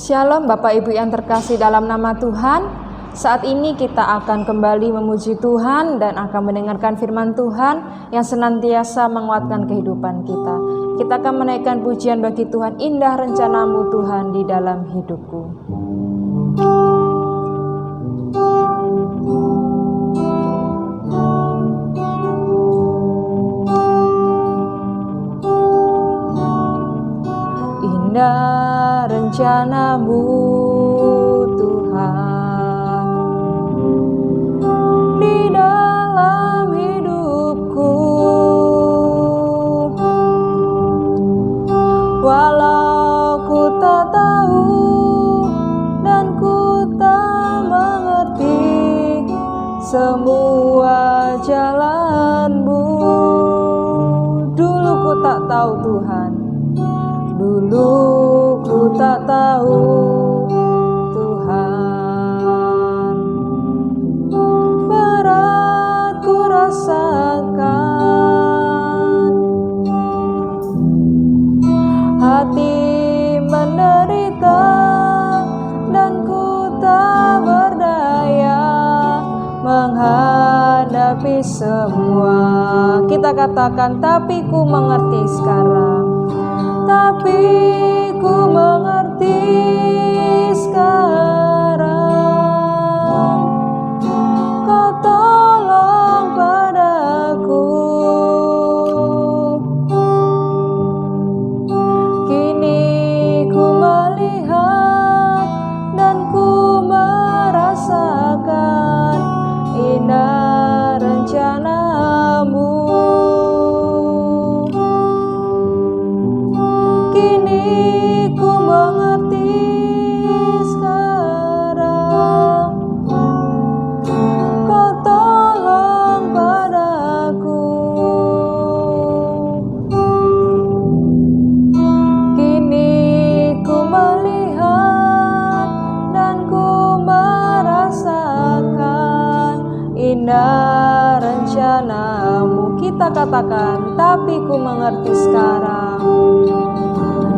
Shalom Bapak Ibu yang terkasih dalam nama Tuhan. Saat ini kita akan kembali memuji Tuhan dan akan mendengarkan firman Tuhan yang senantiasa menguatkan kehidupan kita. Kita akan menaikkan pujian bagi Tuhan, indah rencanamu Tuhan di dalam hidupku. Indah rencanamu Tuhan di dalam hidupku, walau ku tak tahu dan ku tak mengerti semua jalanmu. Dulu ku tak tahu Tuhan, dulu ku tak tahu Tuhan, berat ku rasakan, hati menderita dan ku tak berdaya menghadapi semua. Kita katakan, tapi ku mengerti sekarang. Tapi ku mengerti sekarang, Kau tolong padaku. Kini ku melihat dan ku merasakan indah rencanamu. Kini ku mengerti sekarang, Kau tolong padaku. Kini ku melihat dan ku merasakan indah rencanamu. Kita katakan, tapi ku mengerti sekarang.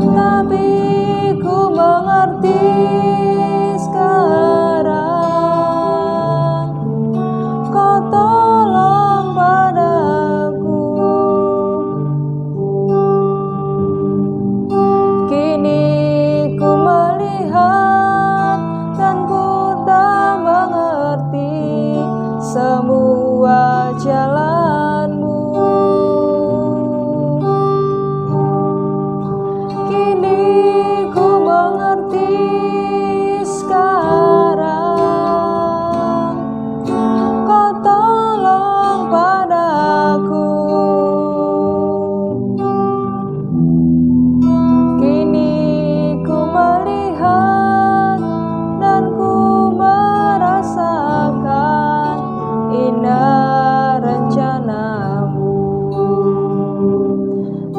Tapi ku mengerti sekarang, Kau tolong padaku. Kini ku melihat dan ku tak mengerti semua jalanmu.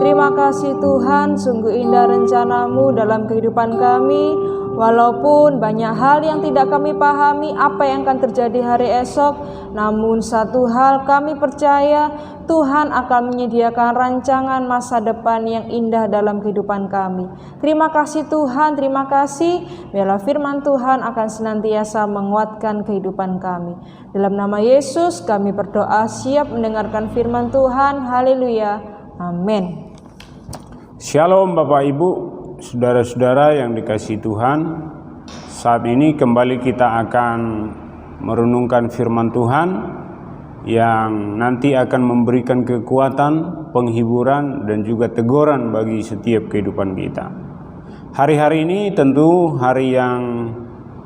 Terima kasih Tuhan, sungguh indah rencanamu dalam kehidupan kami. Walaupun banyak hal yang tidak kami pahami apa yang akan terjadi hari esok, namun satu hal kami percaya, Tuhan akan menyediakan rancangan masa depan yang indah dalam kehidupan kami. Terima kasih Tuhan, terima kasih. Biarlah firman Tuhan akan senantiasa menguatkan kehidupan kami. Dalam nama Yesus kami berdoa, siap mendengarkan firman Tuhan. Haleluya. Amin. Shalom Bapak Ibu, saudara-saudara yang dikasihi Tuhan. Saat ini kembali kita akan merenungkan firman Tuhan yang nanti akan memberikan kekuatan, penghiburan dan juga teguran bagi setiap kehidupan kita. Hari-hari ini tentu hari yang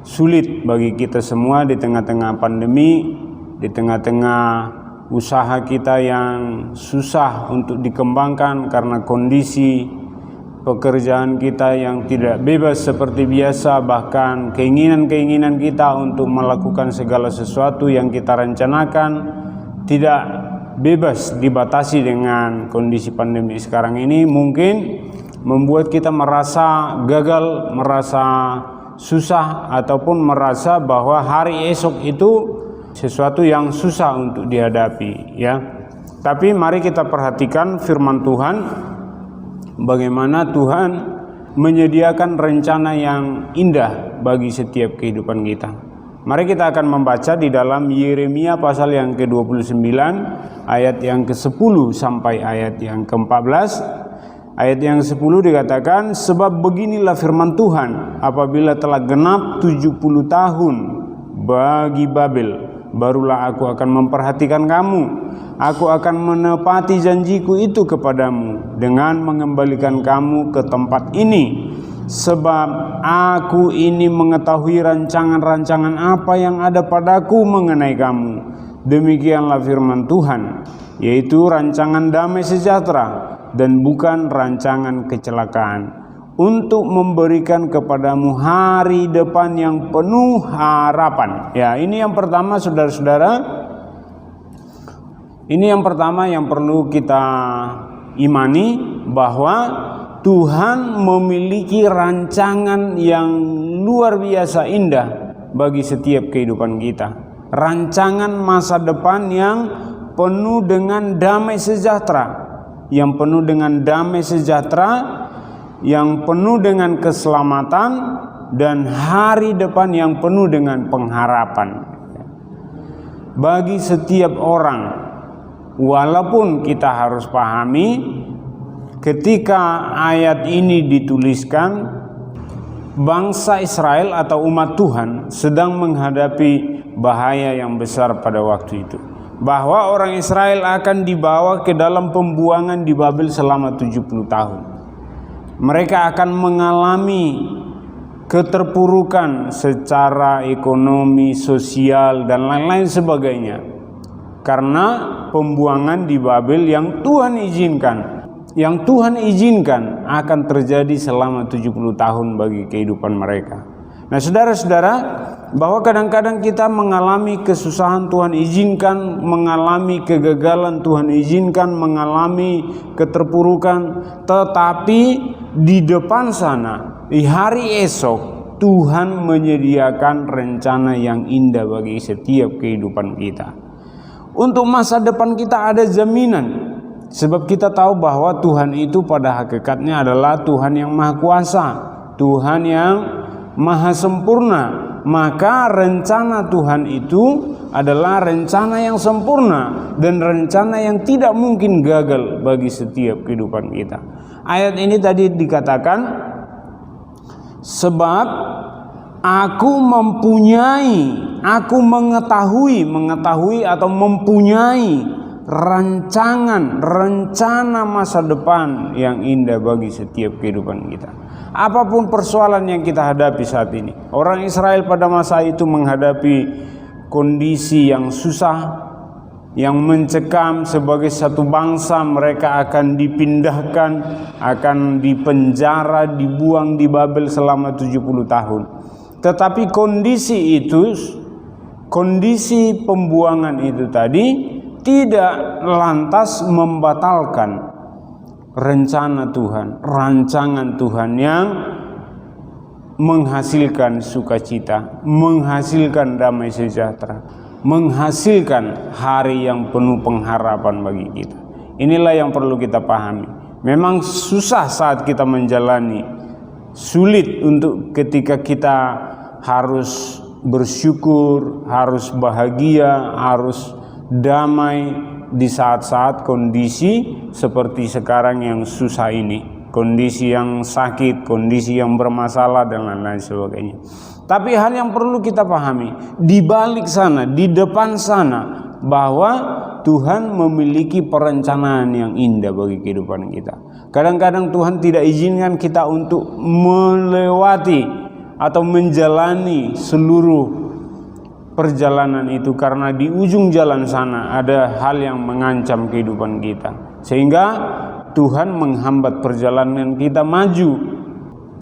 sulit bagi kita semua di tengah-tengah pandemi, di tengah-tengah usaha kita yang susah untuk dikembangkan karena kondisi pekerjaan kita yang tidak bebas seperti biasa, bahkan keinginan-keinginan kita untuk melakukan segala sesuatu yang kita rencanakan tidak bebas, dibatasi dengan kondisi pandemi sekarang ini, mungkin membuat kita merasa gagal, merasa susah, ataupun merasa bahwa hari esok itu sesuatu yang susah untuk dihadapi, ya. Tapi mari kita perhatikan firman Tuhan, bagaimana Tuhan menyediakan rencana yang indah bagi setiap kehidupan kita. Mari kita akan membaca di dalam Yeremia pasal yang ke-29 ayat yang ke-10 sampai ayat yang ke-14. Ayat yang 10 dikatakan, sebab beginilah firman Tuhan, apabila telah genap 70 tahun bagi Babel, barulah aku akan memperhatikan kamu. Aku akan menepati janjiku itu kepadamu dengan mengembalikan kamu ke tempat ini. Sebab aku ini mengetahui rancangan-rancangan apa yang ada padaku mengenai kamu. Demikianlah firman Tuhan, yaitu rancangan damai sejahtera dan bukan rancangan kecelakaan, untuk memberikan kepadamu hari depan yang penuh harapan. Ya, ini yang pertama saudara-saudara. Ini yang pertama yang perlu kita imani, bahwa Tuhan memiliki rancangan yang luar biasa indah bagi setiap kehidupan kita. Rancangan masa depan yang penuh dengan damai sejahtera, yang penuh dengan damai sejahtera, yang penuh dengan keselamatan, dan hari depan yang penuh dengan pengharapan bagi setiap orang. Walaupun kita harus pahami, ketika ayat ini dituliskan, bangsa Israel atau umat Tuhan sedang menghadapi bahaya yang besar pada waktu itu, bahwa orang Israel akan dibawa ke dalam pembuangan di Babel selama 70 tahun. Mereka akan mengalami keterpurukan secara ekonomi, sosial, dan lain-lain sebagainya, karena pembuangan di Babel yang Tuhan izinkan akan terjadi selama 70 tahun bagi kehidupan mereka. Nah, saudara-saudara, bahwa kadang-kadang kita mengalami kesusahan, Tuhan izinkan, mengalami kegagalan, Tuhan izinkan, mengalami keterpurukan, tetapi di depan sana, di hari esok, Tuhan menyediakan rencana yang indah bagi setiap kehidupan kita. Untuk masa depan kita ada jaminan, sebab kita tahu bahwa Tuhan itu pada hakikatnya adalah Tuhan yang Maha Kuasa, Tuhan yang Maha Sempurna. Maka rencana Tuhan itu adalah rencana yang sempurna dan rencana yang tidak mungkin gagal bagi setiap kehidupan kita. Ayat ini tadi dikatakan, sebab aku mengetahui atau mempunyai rencana masa depan yang indah bagi setiap kehidupan kita. Apapun persoalan yang kita hadapi saat ini, orang Israel pada masa itu menghadapi kondisi yang susah, yang mencekam. Sebagai satu bangsa mereka akan dipindahkan, akan dipenjara, dibuang di Babel selama 70 tahun. Tetapi kondisi pembuangan itu tadi tidak lantas membatalkan rencana Tuhan, rancangan Tuhan yang menghasilkan sukacita, menghasilkan damai sejahtera, menghasilkan hari yang penuh pengharapan bagi kita. Inilah yang perlu kita pahami. Memang susah saat kita menjalani, sulit untuk ketika kita harus bersyukur, harus bahagia, harus damai di saat-saat kondisi seperti sekarang yang susah ini, kondisi yang sakit, kondisi yang bermasalah, dan lain-lain sebagainya. Tapi hal yang perlu kita pahami, di balik sana, di depan sana, bahwa Tuhan memiliki perencanaan yang indah bagi kehidupan kita. Kadang-kadang Tuhan tidak izinkan kita untuk melewati atau menjalani seluruh perjalanan itu, karena di ujung jalan sana ada hal yang mengancam kehidupan kita, sehingga Tuhan menghambat perjalanan kita maju,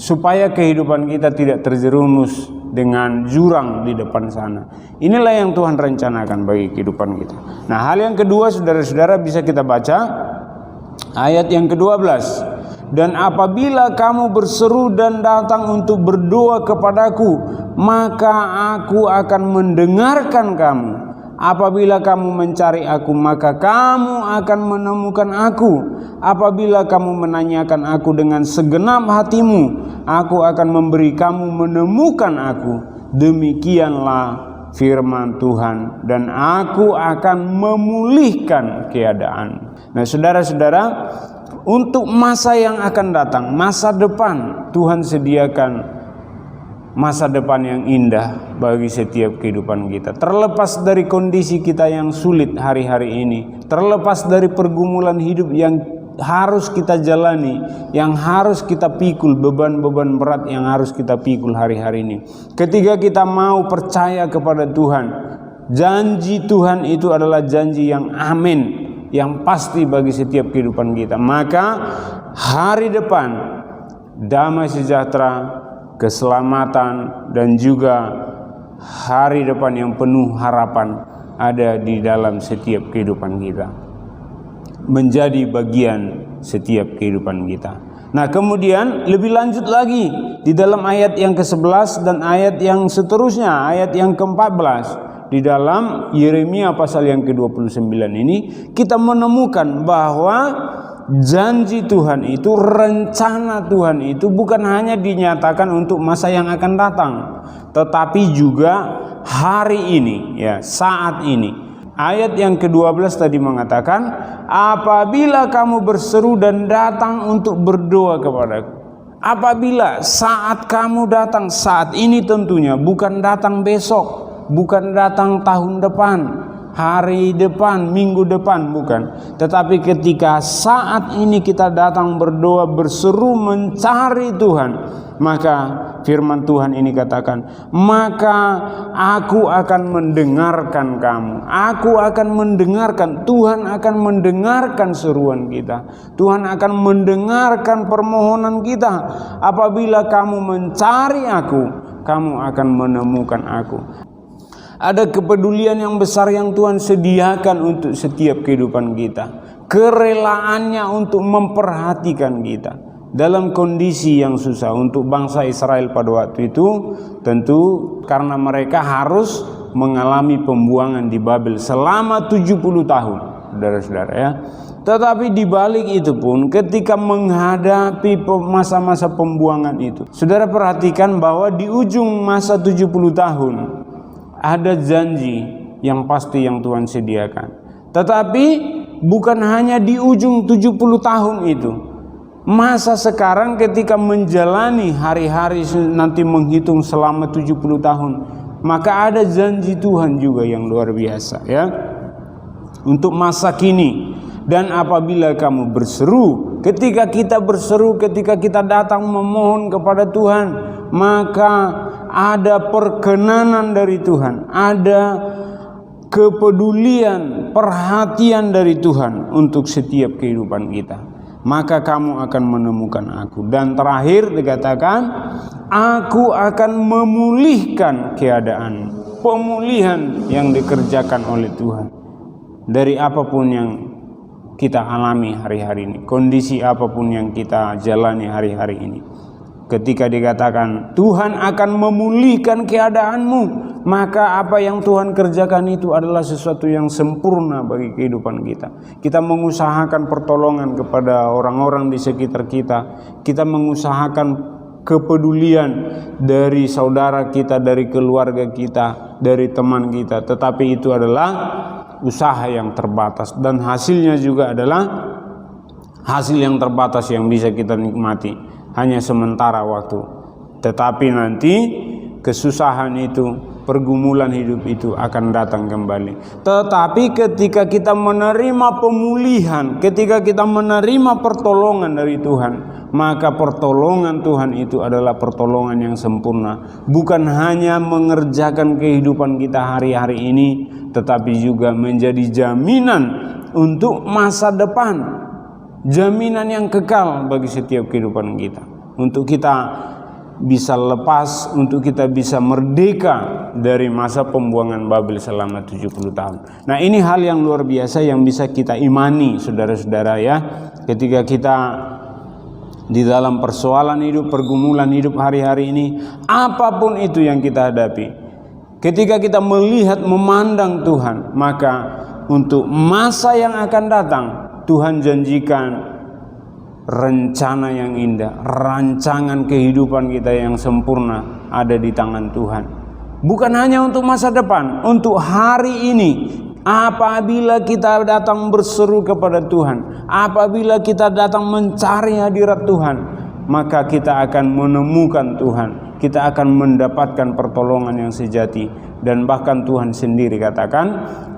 supaya kehidupan kita tidak terjerumus dengan jurang di depan sana. Inilah yang Tuhan rencanakan bagi kehidupan kita. Nah, hal yang kedua, saudara-saudara, bisa kita baca ayat yang ke-12. Dan apabila kamu berseru dan datang untuk berdoa kepadaku, maka aku akan mendengarkan kamu. Apabila kamu mencari aku, maka kamu akan menemukan aku. Apabila kamu menanyakan aku dengan segenap hatimu, aku akan memberi kamu menemukan aku. Demikianlah firman Tuhan, dan aku akan memulihkan keadaan. Nah, saudara-saudara, untuk masa yang akan datang, masa depan, Tuhan sediakan masa depan yang indah bagi setiap kehidupan kita. Terlepas dari kondisi kita yang sulit hari-hari ini, terlepas dari pergumulan hidup yang harus kita jalani, yang harus kita pikul, beban-beban berat yang harus kita pikul hari-hari ini. Ketika kita mau percaya kepada Tuhan, janji Tuhan itu adalah janji yang amin, yang pasti bagi setiap kehidupan kita. Maka hari depan, damai sejahtera, keselamatan, dan juga hari depan yang penuh harapan ada di dalam setiap kehidupan kita, menjadi bagian setiap kehidupan kita. Nah, kemudian lebih lanjut lagi di dalam ayat yang ke-11 dan ayat yang seterusnya, ayat yang ke-14 di dalam Yeremia pasal yang ke-29 ini kita menemukan bahwa janji Tuhan itu, rencana Tuhan itu bukan hanya dinyatakan untuk masa yang akan datang, tetapi juga hari ini, ya, saat ini. Ayat yang ke-12 tadi mengatakan, apabila kamu berseru dan datang untuk berdoa kepadaku. Apabila, saat kamu datang, saat ini tentunya, bukan datang besok, bukan datang tahun depan, hari depan, minggu depan, bukan. Tetapi ketika saat ini kita datang berdoa, berseru mencari Tuhan, maka firman Tuhan ini katakan, maka aku akan mendengarkan kamu. Aku akan mendengarkan, Tuhan akan mendengarkan seruan kita. Tuhan akan mendengarkan permohonan kita. Apabila kamu mencari aku, kamu akan menemukan aku. Ada kepedulian yang besar yang Tuhan sediakan untuk setiap kehidupan kita. Kerelaannya untuk memperhatikan kita dalam kondisi yang susah. Untuk bangsa Israel pada waktu itu, tentu karena mereka harus mengalami pembuangan di Babel selama 70 tahun, saudara-saudara, ya. Tetapi di balik itu pun, ketika menghadapi masa-masa pembuangan itu, saudara perhatikan bahwa di ujung masa 70 tahun ada janji yang pasti yang Tuhan sediakan. Tetapi bukan hanya di ujung 70 tahun itu. Masa sekarang ketika menjalani hari-hari nanti menghitung selama 70 tahun, maka ada janji Tuhan juga yang luar biasa, ya. Untuk masa kini. Dan apabila kamu berseru, ketika kita berseru, ketika kita datang memohon kepada Tuhan, maka ada perkenanan dari Tuhan, ada kepedulian, perhatian dari Tuhan untuk setiap kehidupan kita. Maka kamu akan menemukan aku. Dan terakhir dikatakan, aku akan memulihkan keadaan. Pemulihan yang dikerjakan oleh Tuhan dari apapun yang kita alami hari-hari ini, kondisi apapun yang kita jalani hari-hari ini. Ketika dikatakan Tuhan akan memulihkan keadaanmu, maka apa yang Tuhan kerjakan itu adalah sesuatu yang sempurna bagi kehidupan kita. Kita mengusahakan pertolongan kepada orang-orang di sekitar kita. Kita mengusahakan kepedulian dari saudara kita, dari keluarga kita, dari teman kita. Tetapi itu adalah usaha yang terbatas, dan hasilnya juga adalah hasil yang terbatas yang bisa kita nikmati hanya sementara waktu. Tetapi nanti kesusahan itu, pergumulan hidup itu akan datang kembali. Tetapi ketika kita menerima pemulihan, ketika kita menerima pertolongan dari Tuhan, maka pertolongan Tuhan itu adalah pertolongan yang sempurna. Bukan hanya mengerjakan kehidupan kita hari-hari ini, tetapi juga menjadi jaminan untuk masa depan, jaminan yang kekal bagi setiap kehidupan kita, untuk kita bisa lepas, untuk kita bisa merdeka dari masa pembuangan Babel selama 70 tahun. Nah, ini hal yang luar biasa yang bisa kita imani, saudara-saudara, ya. Ketika kita di dalam persoalan hidup, pergumulan hidup hari-hari ini, apapun itu yang kita hadapi, ketika kita melihat, memandang Tuhan, maka untuk masa yang akan datang Tuhan janjikan rencana yang indah, rancangan kehidupan kita yang sempurna ada di tangan Tuhan. Bukan hanya untuk masa depan, untuk hari ini. Apabila kita datang berseru kepada Tuhan, apabila kita datang mencari hadirat Tuhan, maka kita akan menemukan Tuhan, kita akan mendapatkan pertolongan yang sejati. Dan bahkan Tuhan sendiri katakan,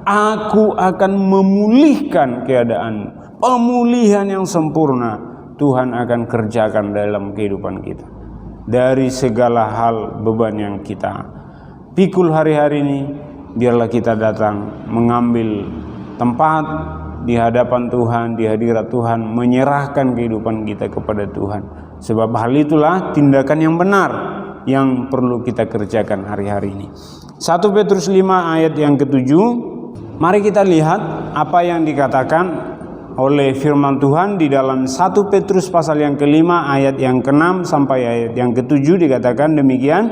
aku akan memulihkan keadaanmu. Pemulihan yang sempurna Tuhan akan kerjakan dalam kehidupan kita. Dari segala hal beban yang kita pikul hari-hari ini, biarlah kita datang mengambil tempat di hadapan Tuhan, di hadirat Tuhan, menyerahkan kehidupan kita kepada Tuhan. Sebab hal itulah tindakan yang benar yang perlu kita kerjakan hari-hari ini. 1 Petrus 5 ayat yang ke-7. Mari kita lihat apa yang dikatakan oleh firman Tuhan di dalam 1 Petrus pasal yang ke-5 ayat yang ke-6 sampai ayat yang ke-7. Dikatakan demikian,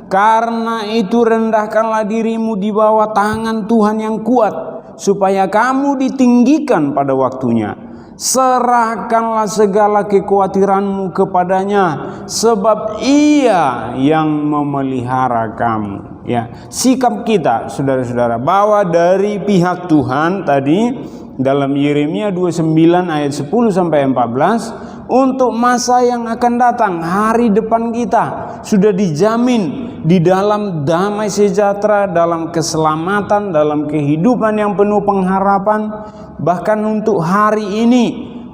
karena itu rendahkanlah dirimu di bawah tangan Tuhan yang kuat, supaya kamu ditinggikan pada waktunya. Serahkanlah segala kekhawatiranmu kepadanya, sebab Ia yang memelihara kamu. Ya, sikap kita, saudara-saudara, bahwa dari pihak Tuhan tadi dalam Yeremia 29 ayat 10 sampai 14, untuk masa yang akan datang, hari depan kita sudah dijamin di dalam damai sejahtera, dalam keselamatan, dalam kehidupan yang penuh pengharapan. Bahkan untuk hari ini,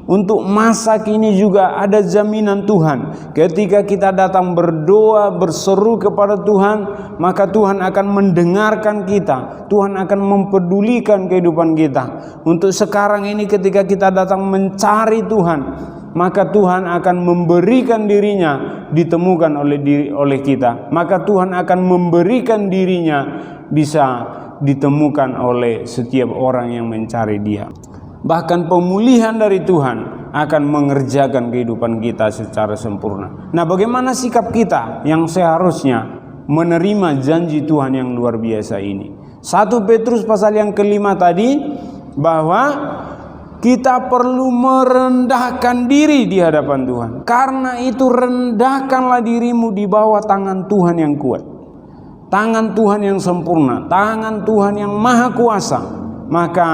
untuk masa kini juga ada jaminan Tuhan. Ketika kita datang berdoa, berseru kepada Tuhan, maka Tuhan akan mendengarkan kita. Tuhan akan mempedulikan kehidupan kita. Untuk sekarang ini ketika kita datang mencari Tuhan, maka Tuhan akan memberikan dirinya ditemukan oleh kita. Maka Tuhan akan memberikan dirinya bisa ditemukan oleh setiap orang yang mencari Dia. Bahkan pemulihan dari Tuhan akan mengerjakan kehidupan kita secara sempurna. Nah, bagaimana sikap kita yang seharusnya menerima janji Tuhan yang luar biasa ini? 1 Petrus pasal yang ke-5 tadi, bahwa kita perlu merendahkan diri di hadapan Tuhan. Karena itu rendahkanlah dirimu di bawah tangan Tuhan yang kuat, tangan Tuhan yang sempurna, tangan Tuhan yang maha kuasa. Maka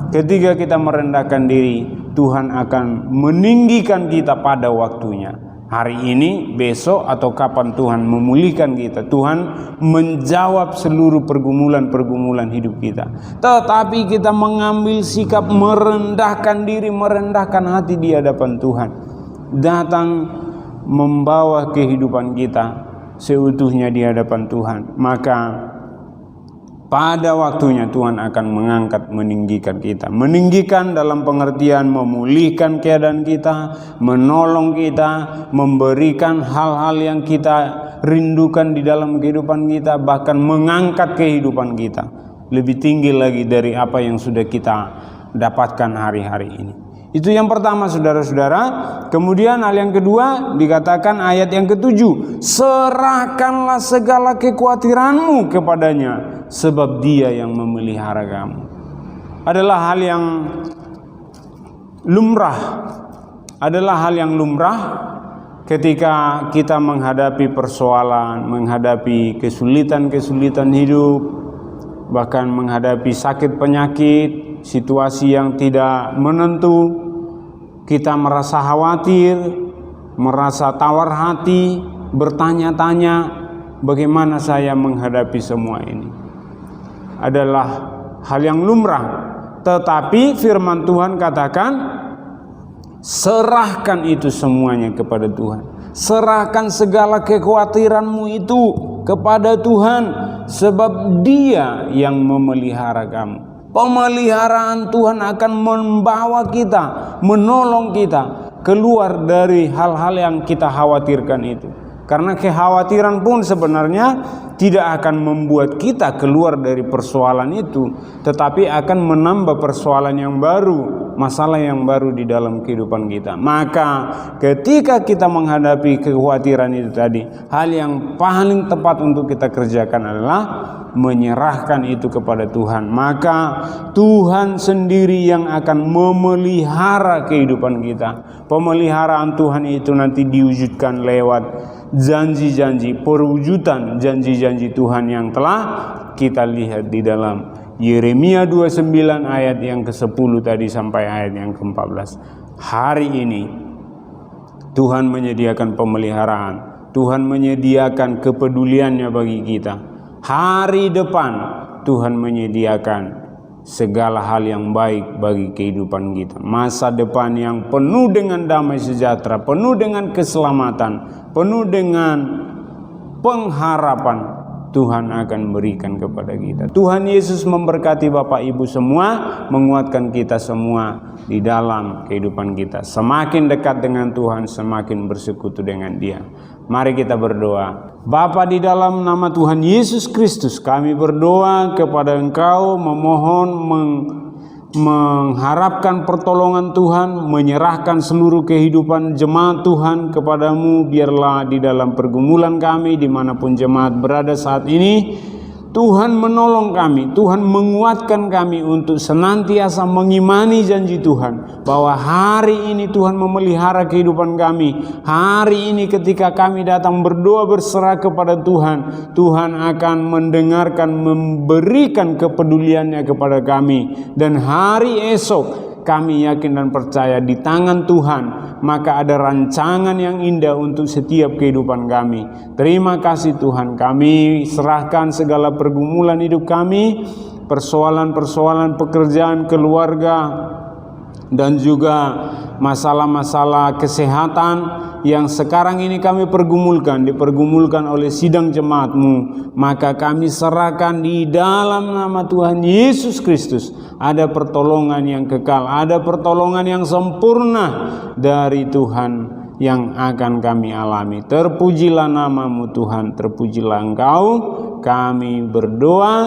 ketika kita merendahkan diri, Tuhan akan meninggikan kita pada waktunya. Hari ini, besok, atau kapan Tuhan memulihkan kita, Tuhan menjawab seluruh pergumulan-pergumulan hidup kita. Tetapi kita mengambil sikap merendahkan diri, merendahkan hati di hadapan Tuhan, datang membawa kehidupan kita seutuhnya di hadapan Tuhan, maka pada waktunya Tuhan akan mengangkat, meninggikan kita. Meninggikan dalam pengertian memulihkan keadaan kita, menolong kita, memberikan hal-hal yang kita rindukan di dalam kehidupan kita, bahkan mengangkat kehidupan kita lebih tinggi lagi dari apa yang sudah kita dapatkan hari-hari ini. Itu yang pertama, saudara-saudara. Kemudian hal yang kedua dikatakan ayat yang ke-7, serahkanlah segala kekhawatiranmu kepadanya, sebab Dia yang memelihara kamu. Adalah hal yang lumrah. Adalah hal yang lumrah ketika kita menghadapi persoalan, menghadapi kesulitan-kesulitan hidup, bahkan menghadapi sakit penyakit, situasi yang tidak menentu. Kita merasa khawatir, merasa tawar hati, bertanya-tanya, bagaimana saya menghadapi semua ini? Adalah hal yang lumrah. Tetapi firman Tuhan katakan, serahkan itu semuanya kepada Tuhan. Serahkan segala kekhawatiranmu itu kepada Tuhan, sebab Dia yang memelihara kamu. Pemeliharaan Tuhan akan membawa kita, menolong kita keluar dari hal-hal yang kita khawatirkan itu. Karena kekhawatiran pun sebenarnya tidak akan membuat kita keluar dari persoalan itu, tetapi akan menambah persoalan yang baru, masalah yang baru di dalam kehidupan kita. Maka ketika kita menghadapi kekhawatiran itu tadi, hal yang paling tepat untuk kita kerjakan adalah menyerahkan itu kepada Tuhan. Maka Tuhan sendiri yang akan memelihara kehidupan kita. Pemeliharaan Tuhan itu nanti diwujudkan lewat janji-janji, perwujudan janji-janji Tuhan yang telah kita lihat di dalam Yeremia 29 ayat yang ke-10 tadi sampai ayat yang ke-14. Hari ini Tuhan menyediakan pemeliharaan, Tuhan menyediakan kepeduliannya bagi kita. Hari depan Tuhan menyediakan segala hal yang baik bagi kehidupan kita. Masa depan yang penuh dengan damai sejahtera, penuh dengan keselamatan, penuh dengan pengharapan Tuhan akan berikan kepada kita. Tuhan Yesus memberkati Bapak Ibu semua, menguatkan kita semua di dalam kehidupan kita. Semakin dekat dengan Tuhan, semakin bersekutu dengan Dia. Mari kita berdoa. Bapa, di dalam nama Tuhan Yesus Kristus, kami berdoa kepada Engkau, memohon mengharapkan pertolongan Tuhan, menyerahkan seluruh kehidupan jemaat Tuhan kepadamu. Biarlah di dalam pergumulan kami, dimanapun jemaat berada saat ini, Tuhan menolong kami, Tuhan menguatkan kami untuk senantiasa mengimani janji Tuhan, bahwa hari ini Tuhan memelihara kehidupan kami. Hari ini ketika kami datang berdoa berserah kepada Tuhan, Tuhan akan mendengarkan, memberikan kepeduliannya kepada kami. Dan hari esok kami yakin dan percaya di tangan Tuhan, maka ada rancangan yang indah untuk setiap kehidupan kami. Terima kasih Tuhan, kami serahkan segala pergumulan hidup kami, persoalan-persoalan pekerjaan, keluarga, dan juga masalah-masalah kesehatan yang sekarang ini kami dipergumulkan oleh sidang jemaat-Mu. Maka kami serahkan di dalam nama Tuhan Yesus Kristus. Ada pertolongan yang kekal, ada pertolongan yang sempurna dari Tuhan yang akan kami alami. Terpujilah nama-Mu Tuhan, terpujilah Engkau. Kami berdoa,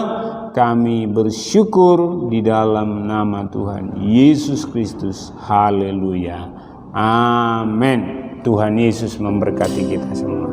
kami bersyukur di dalam nama Tuhan Yesus Kristus. Haleluya. Amin. Tuhan Yesus memberkati kita semua.